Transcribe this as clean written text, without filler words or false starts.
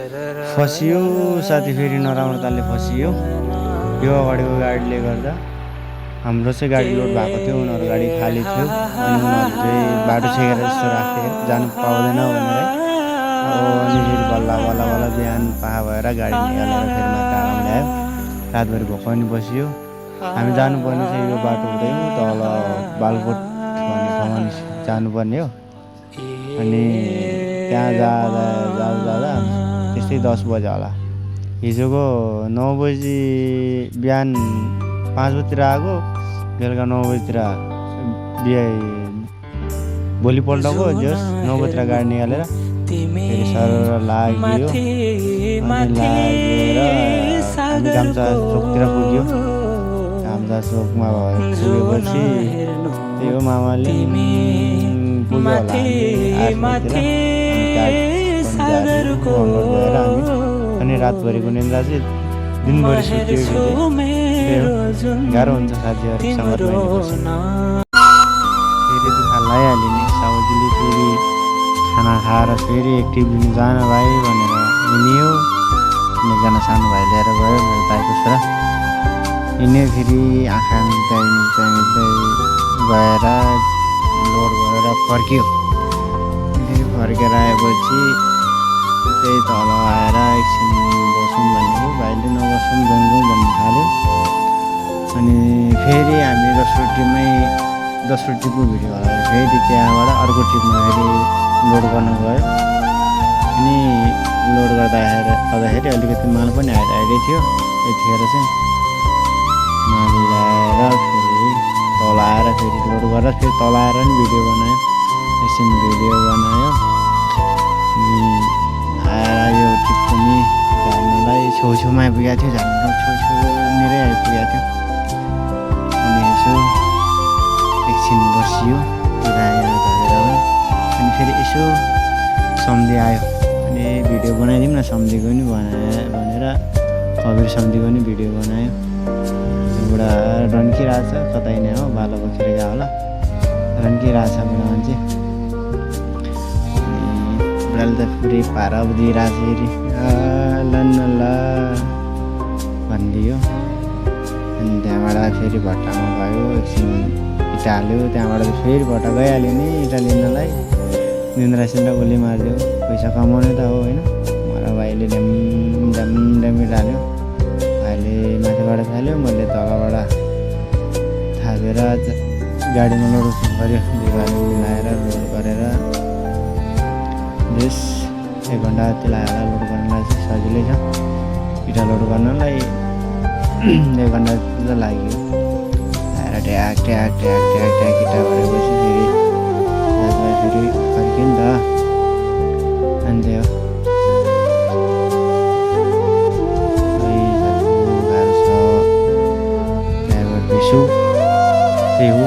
फसियो साथी, फेरि नराम्रो तालले फसियो। यो अगाडिको गाडीले गर्दा हाम्रो चाहिँ गाडी लोड भएको थियो, उनीहरू गाडी खाली थियो। अनि उनीहरू चाहिँ बाटो छेकेर जस्तो राख्थे, जानु पाउँदैन भनेर। अनि फेरि बल्ल बल्ल बल्ल बिहान पाहा भएर गाडी निकालेर फेरि माथि आराम ल्यायो। रातभरि भोक पनि बसियो। हामी जानुपर्ने चाहिँ यो बाटो हुँदै तल बालकोट भन्ने ठाउँमा जानुपर्ने हो। अनि त्यहाँ जाँदा त्यस्तै 10 बजे होला। हिजोको 9 बजी बिहान 5 बजीतिर आएको, बेलुका 9 बजीतिर भोलिपल्टको जस 9 बजीतिर गाडी निकालेर फेरि सर लाग्यो। अनि लागेर हामी गाम्चा चोकतिर पुग्यो। गाम्चा चोकमा पुगेपछि त्यही हो मामाले पुग्यो होला। अनि रातभरिको निन्द्रा चाहिँ दिनभरि सुत्यो। गाह्रो हुन्छ साथीहरूसँग फेरि दुःख लगाइहाल्यो नि। साउजीले फेरि खाना खाएर फेरि एक्टिभ लिनु जान भाइ भनेर हिँड्यो। एकजना सानो भाइ लिएर गयो, मेरो दाइको छोरा। हिँड्यो फेरि आँखा मिच्दै गएर लोड गरेर फर्क्यो। फेरि फर्केर आएपछि त्यही तल आएर एकछिन बसौँ भनेको, भाइले नबसौँ जाउँ भन्नु थाल्यो। अनि फेरि हामी दोस्रो ट्रिपको भिडियो होला। फेरि त्यहाँबाट अर्को ट्रिपमा फेरि लोड गर्नु गयो। अनि लोड गर्दाखेरि अलिकति माल पनि हाइटै थियो। त्यतिखेर चाहिँ माल ल्याएर फेरि तल आएर फेरि लोड गरेर फेरि तल आएर पनि भिडियो बनायो। एकछिन भिडियो बनायो। अनि आएर यो ट्रिप पनि झर्नालाई छेउछेउमा आइपुगेको थियो। झर्ना छेउछेउनिरै आइपुगेको थियो। अनि यसो एकछिन बसियो झरेर पनि। अनि फेरि यसो सम्झी आयो। अनि भिडियो बनाइदिउँ न सम्झीको पनि भनेर कबिर सम्झीको पनि भिडियो बनायो। बुढा रन्किरहेछ, कतै नै हो, बालो बोकेर गयो होला। रन्किरहेछ बुढा मान्छे। बुढाले त पुरै पारा दिइरहेछ। फेरि ल भनिदियो। अनि त्यहाँबाट फेरि भट्टामा गयो। एकछिन इँटा हाल्यो। त्यहाँबाट फेरि भट्टा गइहाल्यो नि इँटा लिनलाई। निन्द्रा गोली मारिदियो। पैसा कमाउने त हो होइन। मलाई भाइले ड्याम हाल्यो। भाइले माथिबाट थाल्यो, मैले तलबाट थापेर गाडीमा लोड गऱ्यो। दिवाली मिलाएर लोड गरेर जस 1 घन्टा जति लाग्यो होला लोड गर्नलाई। चाहिँ सजिलै छ। इँटा लोड गर्नलाई 1 घन्टा जति त लाग्यो। आएर ट्याक इँटा गरेपछि फेरि फर्क्यो नि त। अनि त्यही हो, गाह्रो छ ड्राइभर पेसो। त्यही हो।